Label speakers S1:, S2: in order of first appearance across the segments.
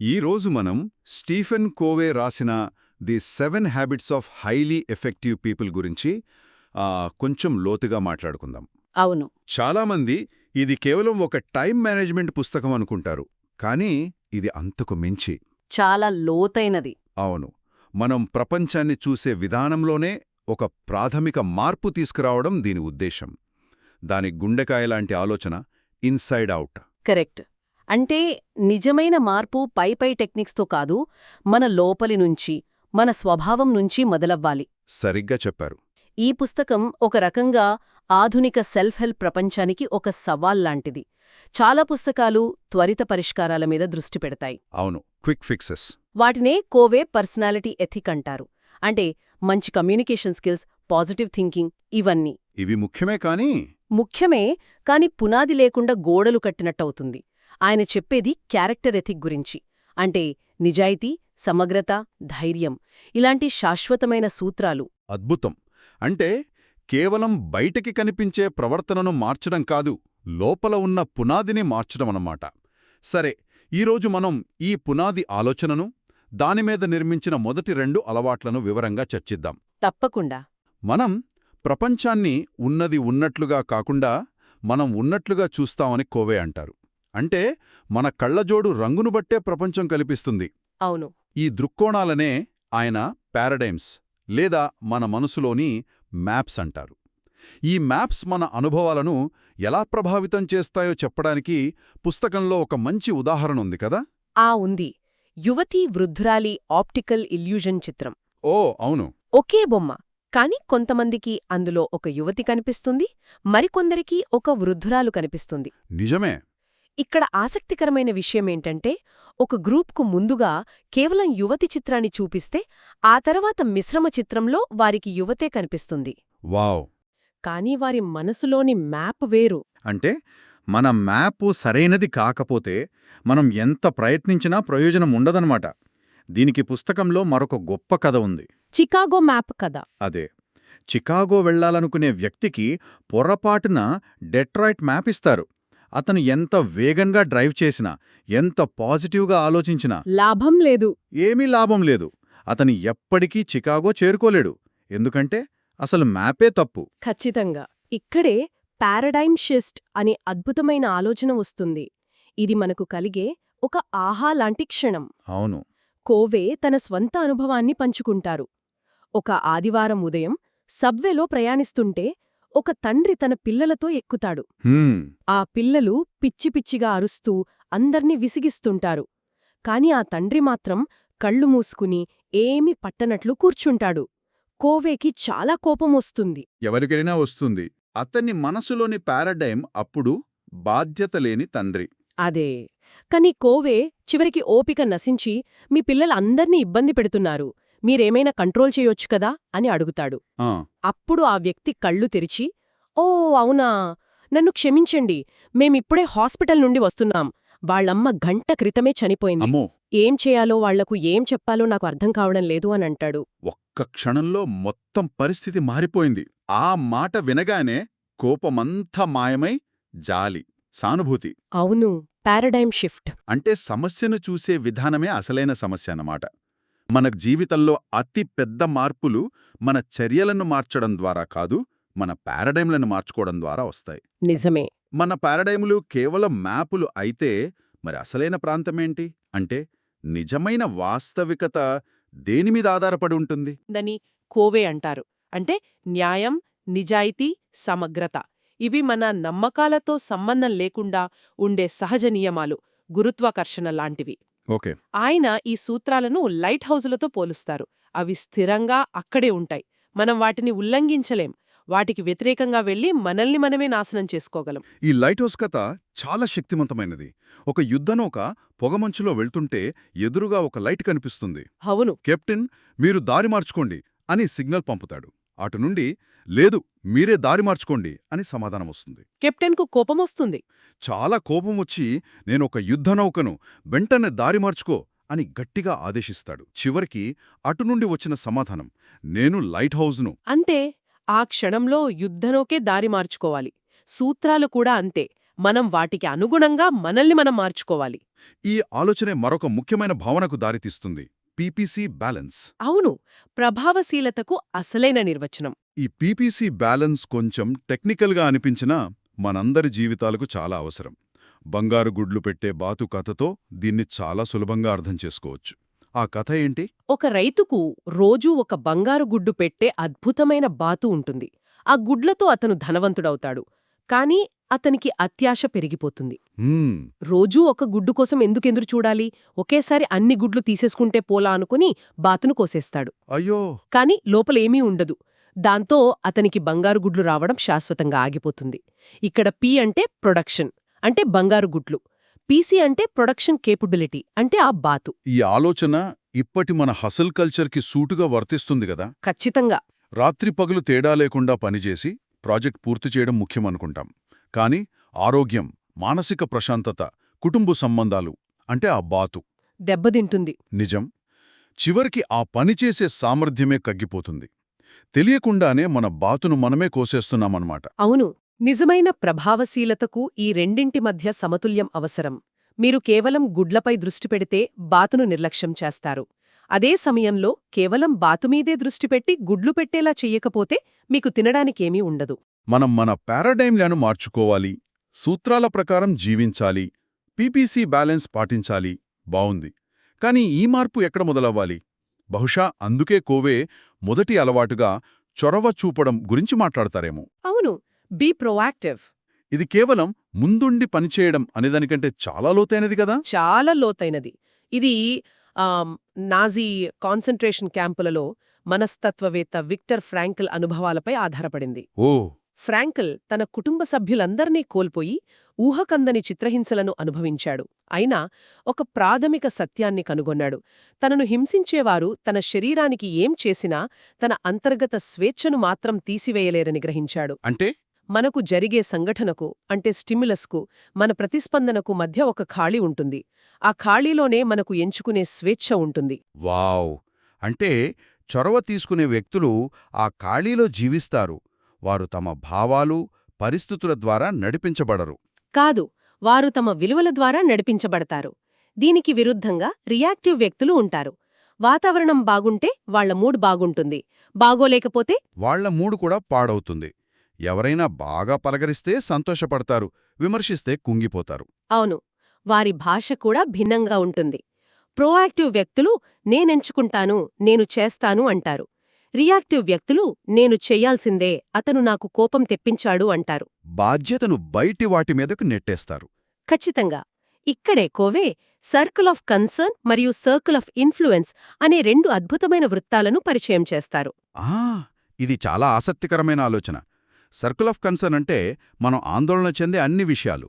S1: ఈరోజు మనం స్టీఫెన్ కోవే రాసిన the 7 habits of highly effective people గురించి కొంచెం లోతుగా మాట్లాడుకుందాం.
S2: అవును.
S1: చాలామంది ఇది కేవలం ఒక టైం మేనేజ్మెంట్ పుస్తకం అనుకుంటారు, కానీ ఇది అంతకు మించి.
S2: చాలా లోతైనది.
S1: అవును, మనం ప్రపంచాన్ని చూసే విధానంలోనే ఒక ప్రాథమిక మార్పు తీసుకురావడం దీని ఉద్దేశం. దాని గుండెకాయలాంటి ఆలోచన ఇన్సైడ్ అవుట్.
S2: కరెక్ట్. అంటే నిజమైన మార్పు పై టెక్నిక్స్తో కాదు, మన లోపలి నుంచి, మన స్వభావం నుంచి మొదలవ్వాలి.
S1: సరిగ్గా చెప్పారు.
S2: ఈ పుస్తకం ఒక రకంగా ఆధునిక సెల్ఫ్ హెల్ప్ ప్రపంచానికి ఒక సవాల్లాంటిది. చాలా పుస్తకాలు త్వరిత పరిష్కారాల మీద దృష్టి పెడతాయి.
S1: అవును, క్విక్ ఫిక్సెస్.
S2: వాటినే కోవే పర్సనాలిటీ ఎథిక్ అంటారు. అంటే మంచి కమ్యూనికేషన్ స్కిల్స్, పాజిటివ్ థింకింగ్, ఇవన్నీ
S1: ఇవి ముఖ్యమే,
S2: ముఖ్యమే, కాని పునాది లేకుండా గోడలు కట్టినట్టవుతుంది. ఆయన చెప్పేది క్యారెక్టర్ ఎథిక్ గురించి. అంటే నిజాయితీ, సమగ్రత, ధైర్యం, ఇలాంటి శాశ్వతమైన సూత్రాలు.
S1: అద్భుతం. అంటే కేవలం బయటికి కనిపించే ప్రవర్తనను మార్చడం కాదు, లోపల ఉన్న పునాదిని మార్చడమన్నమాట. సరే, ఈరోజు మనం ఈ పునాది ఆలోచనను, దానిమీద నిర్మించిన మొదటి 2 అలవాట్లను వివరంగా చర్చిద్దాం.
S2: తప్పకుండా.
S1: మనం ప్రపంచాన్ని ఉన్నది ఉన్నట్లుగా కాకుండా మనం ఉన్నట్లుగా చూస్తామని కోవే అంటారు. అంటే మన కళ్లజోడు రంగును బట్టే ప్రపంచం కల్పిస్తుంది.
S2: అవును.
S1: ఈ దృక్కోణాలనే ఆయన పారాడైమ్స్ లేదా మన మనసులోని మ్యాప్స్ అంటారు. ఈ మ్యాప్స్ మన అనుభవాలను ఎలా ప్రభావితం చేస్తాయో చెప్పడానికి పుస్తకంలో ఒక మంచి ఉదాహరణ ఉంది కదా.
S2: ఉంది. యువతీ వృద్ధురాలి ఆప్టికల్ ఇల్యూజన్ చిత్రం.
S1: ఓ అవును.
S2: ఒకే బొమ్మ, కాని కొంతమందికి అందులో ఒక యువతి కనిపిస్తుంది, మరికొందరికి ఒక వృద్ధురాలు కనిపిస్తుంది.
S1: నిజమే.
S2: ఇక్కడ ఆసక్తికరమైన విషయమేంటంటే, ఒక గ్రూప్కు ముందుగా కేవలం యువతి చిత్రాన్ని చూపిస్తే, ఆ తర్వాత మిశ్రమ చిత్రంలో వారికి యువతే కనిపిస్తుంది.
S1: వావ్.
S2: కాని వారి మనసులోని మ్యాప్ వేరు.
S3: అంటే మన మ్యాపు సరైనది కాకపోతే మనం ఎంత ప్రయత్నించినా ప్రయోజనం ఉండదన్నమాట. దీనికి పుస్తకంలో మరొక గొప్ప కథ ఉంది.
S2: చికాగో మ్యాప్ కథ.
S3: అదే, చికాగో వెళ్లాలనుకునే వ్యక్తికి పొరపాటున డెట్రాయిట్ మ్యాప్ ఇస్తారు. అతను ఎంత వేగంగా డ్రైవ్ చేసినా, ఎంత పాజిటివ్గా ఆలోచించినా
S2: లాభం లేదు.
S3: ఏమీ లాభం లేదు. అతను ఎప్పటికీ చికాగో చేరుకోలేడు. ఎందుకంటే అసలు మ్యాపే తప్పు.
S2: ఖచ్చితంగా. ఇక్కడే పారాడైమ్ షిఫ్ట్ అనే అద్భుతమైన ఆలోచన వస్తుంది. ఇది మనకు కలిగే ఒక ఆహా లాంటి క్షణం.
S3: అవును.
S2: కోవే తన స్వంత అనుభవాన్ని పంచుకుంటారు. ఒక ఆదివారం ఉదయం సబ్వేలో ప్రయాణిస్తుంటే ఒక తండ్రి తన పిల్లలతో ఎక్కుతాడు. ఆ పిల్లలు పిచ్చిపిచ్చిగా అరుస్తూ అందర్నీ విసిగిస్తుంటారు. కాని ఆ తండ్రి మాత్రం కళ్ళు మూసుకుని ఏమీ పట్టనట్లు కూర్చుంటాడు. కోవేకి చాలా కోపమొస్తుంది.
S1: ఎవరికైనా వస్తుంది. అతని మనసులోని పారాడైమ్ అప్పుడు బాధ్యతలేని తండ్రి.
S2: అదే. కాని కోవే చివరికి ఓపిక నశించి, మీ పిల్లలందర్నీ ఇబ్బంది పెడుతున్నారు, మీరేమైనా కంట్రోల్ చేయొచ్చు కదా అని అడుగుతాడు. అప్పుడు ఆ వ్యక్తి కళ్ళు తెరిచి, ఓ అవునా, నన్ను క్షమించండి, మేమిప్పుడే హాస్పిటల్ నుండి వస్తున్నాం, వాళ్లమ్మ గంట క్రితమే చనిపోయింది, ఏం చేయాలో వాళ్లకు ఏం చెప్పాలో నాకు అర్థం కావడం లేదు అని అంటాడు.
S1: ఒక్క క్షణంలో మొత్తం పరిస్థితి మారిపోయింది. ఆ మాట వినగానే కోపమంతా మాయమై జాలి, సానుభూతి.
S2: అవును, పారాడైమ్ షిఫ్ట్.
S1: అంటే సమస్యను చూసే విధానమే అసలైన సమస్య అన్నమాట. మన జీవితంలో అతి పెద్ద మార్పులు మన చర్యలను మార్చడం ద్వారా కాదు, మన పారాడైమ్లను మార్చుకోవడం ద్వారా వస్తాయి.
S2: నిజమే.
S1: మన పారాడైములు కేవలం మ్యాపులు అయితే మరి అసలైన ప్రాంతమేంటి? అంటే నిజమైన వాస్తవికత దేనిమీద ఆధారపడి ఉంటుంది?
S2: దని కోవే అంటారు. అంటే న్యాయం, నిజాయితీ, సమగ్రత. ఇవి మన నమ్మకాలతో సంబంధం లేకుండా ఉండే సహజ నియమాలు, గురుత్వాకర్షణ లాంటివి.
S1: ఓకే.
S2: ఆయన ఈ సూత్రాలను లైట్ హౌజులతో పోలుస్తారు. అవి స్థిరంగా అక్కడే ఉంటాయి. మనం వాటిని ఉల్లంఘించలేం. వాటికి వ్యతిరేకంగా వెళ్లి మనల్ని మనమే నాశనం చేసుకోగలం.
S1: ఈ లైట్ హౌస్ కథ చాలా శక్తివంతమైనది. ఒక యుద్ధనౌక పొగమంచులో వెళ్తుంటే ఎదురుగా ఒక లైట్ కనిపిస్తుంది.
S2: అవును.
S1: కెప్టెన్, మీరు దారి మార్చుకోండి అని సిగ్నల్ పంపుతాడు. అటు నుండి లేదు, మీరే దారి మార్చుకోండి అని సమాధానం వస్తుంది.
S2: కెప్టెన్కు కోపమొస్తుంది.
S1: చాలా కోపం వచ్చి, నేనొక యుద్ధనౌకను, వెంటనే దారి మార్చుకో అని గట్టిగా ఆదేశిస్తాడు. చివరికి అటునుండి వచ్చిన సమాధానం, నేను లైట్ హౌజ్ను.
S2: అంతే. ఆ క్షణంలో యుద్ధనౌకే దారి మార్చుకోవాలి. సూత్రాలు కూడా అంతే. మనం వాటికి అనుగుణంగా మనల్ని మనం మార్చుకోవాలి.
S1: ఈ ఆలోచనే మరొక ముఖ్యమైన భావనకు దారితీస్తుంది: పీపీసీ బ్యాలెన్స్.
S2: అవును, ప్రభావశీలతకు అసలైన నిర్వచనం.
S1: ఈ పీపీసీ బ్యాలెన్స్ కొంచెం టెక్నికల్గా అనిపించినా మనందరి జీవితాలకు చాలా అవసరం. బంగారు గుడ్లు పెట్టే బాతు కథతో దీన్ని చాలా సులభంగా అర్థం చేసుకోవచ్చు. ఆ కథ ఏంటి?
S2: ఒక రైతుకు రోజూ ఒక బంగారు గుడ్డు పెట్టే అద్భుతమైన బాతు ఉంటుంది. ఆ గుడ్లతో అతను ధనవంతుడవుతాడు. కాని అతనికి అత్యాశ పెరిగిపోతుంది.
S1: హ్మ్,
S2: రోజూ ఒక గుడ్డు కోసం ఎందుకెదురు చూడాలి, ఒకేసారి అన్ని గుడ్లు తీసేసుకుంటే పోలా అనుకుని బాతును కోసేస్తాడు.
S1: అయ్యో.
S2: కాని లోపలేమీ ఉండదు. దాంతో అతనికి బంగారు గుడ్లు రావడం శాశ్వతంగా ఆగిపోతుంది. ఇక్కడ పి అంటే ప్రొడక్షన్, అంటే బంగారు గుడ్లు. పీసీ అంటే ప్రొడక్షన్ కేపబిలిటీ, అంటే ఆ బాతు.
S1: ఈ ఆలోచన ఇప్పటి మన హసల్ కల్చర్కి సూటుగా వర్తిస్తుంది గదా.
S2: ఖచ్చితంగా.
S1: రాత్రి పగలు తేడా లేకుండా పనిచేసి ప్రాజెక్ట్ పూర్తి చేయడం ముఖ్యమనుకుంటాం. కానీ ఆరోగ్యం, మానసిక ప్రశాంతత, కుటుంబ సంబంధాలు అంటే ఆ బాతు
S2: దెబ్బతింటుంది.
S1: నిజం. చివరికి ఆ పనిచేసే సామర్థ్యమే కగ్గిపోతుంది. తెలియకుండానే మన బాతును మనమే కోసేస్తున్నామన్నమాట.
S2: అవును, నిజమైన ప్రభావశీలతకు ఈ రెండింటి మధ్య సమతుల్యం అవసరం. మీరు కేవలం గుడ్లపై దృష్టి పెడితే బాతును నిర్లక్ష్యం చేస్తారు. అదే సమయంలో కేవలం బాతుమీదే దృష్టి పెట్టి గుడ్లు పెట్టేలా చెయ్యకపోతే మీకు తినడానికేమీ ఉండదు.
S1: మనం మన పారాడైమ్లను మార్చుకోవాలి, సూత్రాల ప్రకారం జీవించాలి, పీపీసీ బ్యాలెన్స్ పాటించాలి. బావుంది. కానీ ఈ మార్పు ఎక్కడ మొదలవ్వాలి? బహుశా అందుకే కోవే మొదటి అలవాటుగా చొరవ చూపడం గురించి మాట్లాడతారేమో.
S2: అవును, బీ ప్రొయాక్టివ్.
S1: ఇది కేవలం ముందుండి పనిచేయడం అనేదానికంటే చాలా లోతైనది కదా.
S2: చాలా లోతైనది. ఇది నాజీ కాన్సంట్రేషన్ క్యాంపులలో మనస్తత్వవేత్త విక్టర్ ఫ్రాంకిల్ అనుభవాలపై ఆధారపడింది.
S1: ఓ.
S2: ఫ్రాంకిల్ తన కుటుంబ సభ్యులందర్నీ కోల్పోయి ఊహకందని చిత్రహింసలను అనుభవించాడు. అయినా ఒక ప్రాథమిక సత్యాన్ని కనుగొన్నాడు: తనను హింసించేవారు తన శరీరానికి ఏం చేసినా తన అంతర్గత స్వేచ్ఛను మాత్రం తీసివేయలేరని గ్రహించాడు.
S1: అంటే
S2: మనకు జరిగే సంఘటనకు, అంటే స్టిమ్యులస్కు, మన ప్రతిస్పందనకు మధ్య ఒక ఖాళీ ఉంటుంది. ఆ ఖాళీలోనే మనకు ఎంచుకునే స్వేచ్ఛ ఉంటుంది.
S1: వావ్. అంటే చొరవ తీసుకునే వ్యక్తులు ఆ ఖాళీలో జీవిస్తారు. వారు తమ భావాలు, పరిస్థితుల ద్వారా నడిపించబడరు.
S2: కాదు, వారు తమ విలువల ద్వారా నడిపించబడతారు. దీనికి విరుద్ధంగా రియాక్టివ్ వ్యక్తులు ఉంటారు. వాతావరణం బాగుంటే వాళ్ల మూడ్ బాగుంటుంది, బాగోలేకపోతే
S1: వాళ్ల మూడు కూడా పాడవుతుంది. ఎవరైనా బాగా పలకరిస్తే సంతోషపడతారు, విమర్శిస్తే కుంగిపోతారు.
S2: అవును, వారి భాష కూడా భిన్నంగా ఉంటుంది. ప్రోయాక్టివ్ వ్యక్తులు నేనెంచుకుంటాను, నేను చేస్తాను అంటారు. రియాక్టివ్ వ్యక్తులు నేను చెయ్యాల్సిందే, అతను నాకు కోపం తెప్పించాడు అంటారు.
S1: బాధ్యతను బయటి వాటి మీదకు నెట్టేస్తారు.
S2: ఖచ్చితంగా. ఇక్కడే కోవే సర్కిల్ ఆఫ్ కన్సర్న్ మరియు సర్కిల్ ఆఫ్ ఇన్ఫ్లుయెన్స్ అనే రెండు అద్భుతమైన వృత్తాలను పరిచయం చేస్తారు.
S1: ఇది చాలా ఆసక్తికరమైన ఆలోచన. సర్కిల్ ఆఫ్ కన్సర్న్ అంటే మనం ఆందోళన చెందే అన్ని విషయాలు: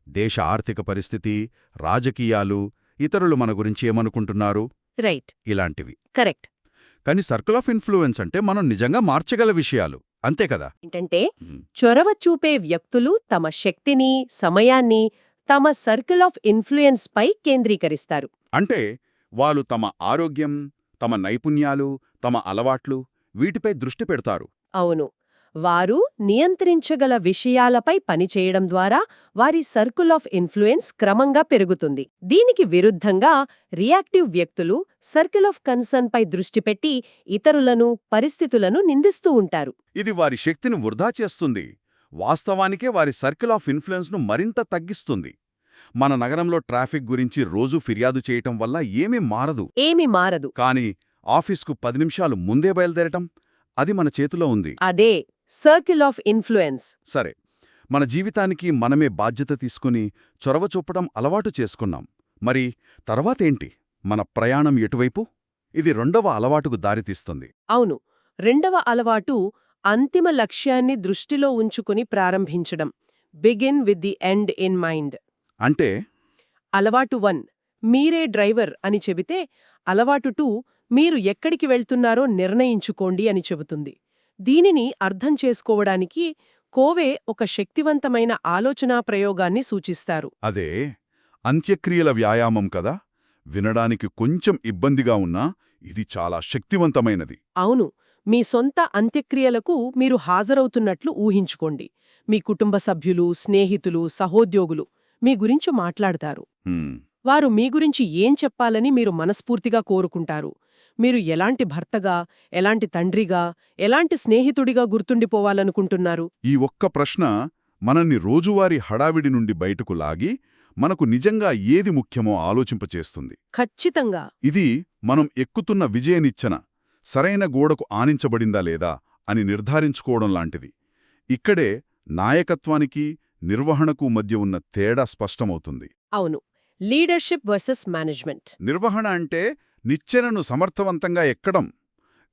S1: దేశ ఆర్థిక పరిస్థితి, రాజకీయాలు, ఇతరులు మన గురించి ఏమనుకుంటున్నారు,
S2: రైట్,
S1: ఇలాంటివి.
S2: కరెక్ట్.
S1: కానీ సర్కిల్ ఆఫ్ ఇన్ఫ్లుయెన్స్ అంటే మనం నిజంగా మార్చగల విషయాలు, అంతే కదా.
S2: ఏంటంటే చొరవ చూపే వ్యక్తులు తమ శక్తిని, సమయాన్ని తమ సర్కిల్ ఆఫ్ ఇన్ఫ్లుయెన్స్ పై కేంద్రీకరిస్తారు.
S1: అంటే వాళ్ళు తమ ఆరోగ్యం, తమ నైపుణ్యాలు, తమ అలవాట్లు, వీటిపై దృష్టి పెడతారు.
S2: అవును, వారు నియంత్రించగల విషయాలపై పనిచేయడం ద్వారా వారి సర్కిల్ ఆఫ్ ఇన్ఫ్లుయెన్స్ క్రమంగా పెరుగుతుంది. దీనికి విరుద్ధంగా రియాక్టివ్ వ్యక్తులు సర్కిల్ ఆఫ్ కన్సర్న్ పై దృష్టి పెట్టి ఇతరులను, పరిస్థితులను నిందిస్తూ ఉంటారు.
S1: ఇది వారి శక్తిని వృధా చేస్తుంది. వాస్తవానికే వారి సర్కిల్ ఆఫ్ ఇన్ఫ్లుయెన్స్ను మరింత తగ్గిస్తుంది. మన నగరంలో ట్రాఫిక్ గురించి రోజూ ఫిర్యాదు చేయటం వల్ల ఏమీ మారదు. కానీ ఆఫీస్కు 10 నిమిషాలు ముందే బయలుదేరటం, అది మన చేతిలో ఉంది.
S2: అదే సర్కిల్ ఆఫ్ ఇన్ఫ్లుయెన్స్.
S1: సరే, మన జీవితానికి మనమే బాధ్యత తీసుకుని చొరవ చూపడం అలవాటు చేసుకున్నాం. మరి తర్వాతేంటి? మన ప్రయాణం ఎటువైపు? ఇది 2వ అలవాటుకు దారితీస్తుంది.
S2: అవును, 2వ అలవాటు అంతిమ లక్ష్యాన్ని దృష్టిలో ఉంచుకుని ప్రారంభించడం. Begin with the end in mind.
S1: అంటే
S2: అలవాటు 1 మీరే డ్రైవర్ అని చెబితే, అలవాటు 2 మీరు ఎక్కడికి వెళ్తున్నారో నిర్ణయించుకోండి అని చెబుతుంది. దీనిని అర్థం చేసుకోవడానికి కోవే ఒక శక్తివంతమైన ఆలోచనా ప్రయోగాన్ని సూచిస్తారు.
S1: అదే అంత్యక్రియల వ్యాయామం కదా. వినడానికి కొంచెం ఇబ్బందిగా ఉన్నా ఇది చాలా శక్తివంతమైనది.
S2: అవును, మీ సొంత అంత్యక్రియలకు మీరు హాజరవుతున్నట్లు ఊహించుకోండి. మీ కుటుంబ సభ్యులు, స్నేహితులు, సహోద్యోగులు మీ గురించి మాట్లాడతారు.
S1: హ్మ్.
S2: వారు మీ గురించి ఏం చెప్పాలని మీరు మనస్ఫూర్తిగా కోరుకుంటారు. మీరు ఎలాంటి భర్తగా, ఎలాంటి తండ్రిగా, ఎలాంటి స్నేహితుడిగా గుర్తుండిపోవాలనుకుంటున్నారు?
S1: ఈ ఒక్క ప్రశ్న మనల్ని రోజువారీ హడావిడి నుండి బయటకు లాగి మనకు నిజంగా ఏది ముఖ్యమో ఆలోచింపచేస్తుంది.
S2: ఖచ్చితంగా.
S1: ఇది మనం ఎక్కుతున్న విజయనిచ్చెన సరైన గోడకు ఆనించబడిందా లేదా అని నిర్ధారించుకోవడం లాంటిది. ఇక్కడే నాయకత్వానికి, నిర్వహణకు మధ్య ఉన్న తేడా స్పష్టమవుతుంది.
S2: అవును. Leadership versus management.
S1: నిర్వహణ అంటే నిచ్చెనను సమర్థవంతంగా ఎక్కడం,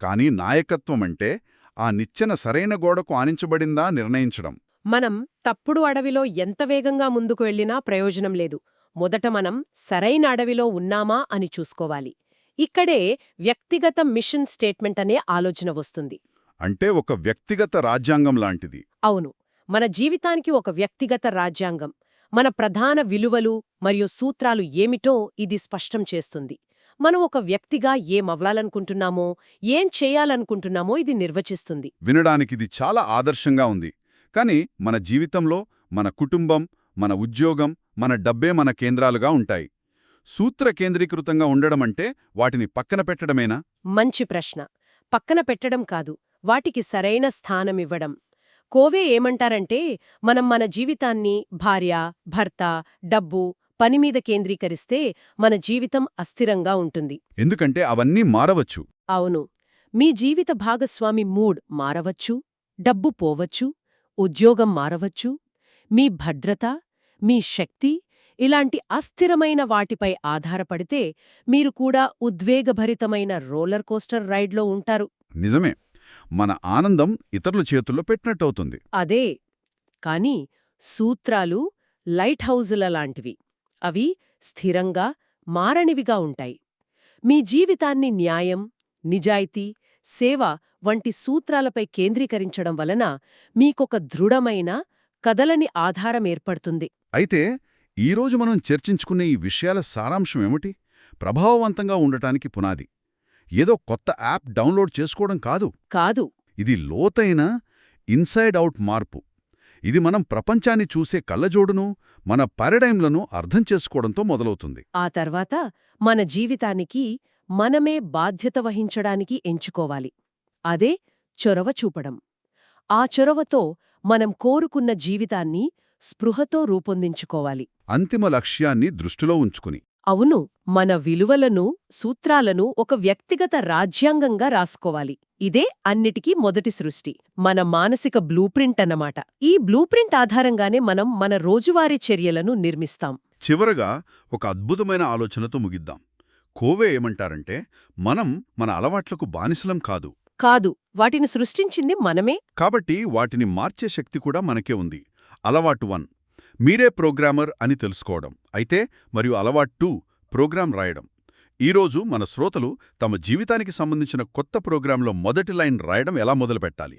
S1: కానీ నాయకత్వం అంటే ఆ నిచ్చెన సరైన గోడకు ఆనించబడిందా నిర్ణయించడం.
S2: మనం తప్పుడు అడవిలో ఎంత వేగంగా ముందుకు వెళ్ళినా ప్రయోజనం లేదు. మొదట మనం సరైన అడవిలో ఉన్నామా అని చూసుకోవాలి. ఇక్కడే వ్యక్తిగత మిషన్ స్టేట్మెంట్ అనే ఆలోచన వస్తుంది.
S1: అంటే ఒక వ్యక్తిగత రాజ్యాంగం లాంటిది.
S2: అవును. మన జీవితానికి ఒక వ్యక్తిగత రాజ్యాంగం. మన ప్రధాన విలువలు మరియు సూత్రాలు ఏమిటో ఇది స్పష్టం చేస్తుంది. మనం ఒక వ్యక్తిగా ఏమవ్వాలనుకుంటున్నామో, ఏం చేయాలనుకుంటున్నామో ఇది నిర్వచిస్తుంది.
S1: వినడానికిది చాలా ఆదర్శంగా ఉంది. కాని మన జీవితంలో మన కుటుంబం, మన ఉద్యోగం, మన డబ్బే మన కేంద్రాలుగా ఉంటాయి. సూత్ర కేంద్రీకృతంగా ఉండడమంటే వాటిని పక్కన పెట్టడమేనా?
S2: మంచి ప్రశ్న. పక్కన పెట్టడం కాదు, వాటికి సరైన స్థానమివ్వడం. కోవే ఏమంటారంటే, మనం మన జీవితాన్ని భార్య, భర్త, డబ్బు, పనిమీద కేంద్రీకరిస్తే మన జీవితం అస్థిరంగా ఉంటుంది.
S1: ఎందుకంటే అవన్నీ మారవచ్చు.
S2: అవును. మీ జీవిత భాగస్వామి మూడ్ మారవచ్చు, డబ్బు పోవచ్చు, ఉద్యోగం మారవచ్చు, మీ భద్రత, మీ శక్తి ఇలాంటి అస్థిరమైన వాటిపై ఆధారపడితే మీరు కూడా ఉద్వేగభరితమైన రోలర్ కోస్టర్ రైడ్లో ఉంటారు.
S1: నిజమే. మన ఆనందం ఇతరుల చేతుల్లో పెట్టినట్టవుతుంది.
S2: అదే. కాని సూత్రాలు లైట్ హౌజుల లాంటివి. అవి స్థిరంగా, మారనివిగా ఉంటాయి. మీ జీవితాన్ని న్యాయం, నిజాయితీ, సేవ వంటి సూత్రాలపై కేంద్రీకరించడం వలన మీకొక దృఢమైన, కదలని ఆధారం ఏర్పడుతుంది.
S1: అయితే ఈరోజు మనం చర్చించుకునే ఈ విషయాల సారాంశం ఏమిటి? ప్రభావవంతంగా ఉండటానికి పునాది ఏదో కొత్త యాప్ డౌన్లోడ్ చేసుకోవడం కాదు.
S2: కాదు.
S1: ఇది లోతైన ఇన్సైడ్ అవుట్ మార్పు. ఇది మనం ప్రపంచాన్ని చూసే కళ్ళజోడును, మన పారాడైమ్లను అర్థం చేసుకోవడంతో మొదలవుతుంది.
S2: ఆ తర్వాత మన జీవితానికి మనమే బాధ్యత వహించడానికి ఎంచుకోవాలి. అదే చొరవ చూపడం. ఆ చొరవతో మనం కోరుకున్న జీవితాన్ని స్పృహతో రూపొందించుకోవాలి.
S1: అంతిమ లక్ష్యాన్ని దృష్టిలో ఉంచుకుని.
S2: అవును. మన విలువలను, సూత్రాలను ఒక వ్యక్తిగత రాజ్యాంగంగా రాసుకోవాలి. ఇదే అన్నిటికీ మొదటి సృష్టి. మన మానసిక బ్లూప్రింట్ అన్నమాట. ఈ బ్లూప్రింట్ ఆధారంగానే మనం మన రోజువారీ చర్యలను నిర్మిస్తాం.
S1: చివరగా ఒక అద్భుతమైన ఆలోచనతో ముగిద్దాం. కోవే ఏమంటారంటే, మనం మన అలవాట్లకు బానిసలం కాదు.
S2: కాదు. వాటిని సృష్టించింది మనమే.
S1: కాబట్టి వాటిని మార్చే శక్తి కూడా మనకే ఉంది. అలవాటు 1 మీరే ప్రోగ్రామర్ అని తెలుసుకోవడం అయితే, మరియు అలవాటు 2 ప్రోగ్రాం రాయడం. ఈరోజు మన శ్రోతలు తమ జీవితానికి సంబంధించిన కొత్త ప్రోగ్రాంలో మొదటి లైన్ రాయడం ఎలా మొదలుపెట్టాలి?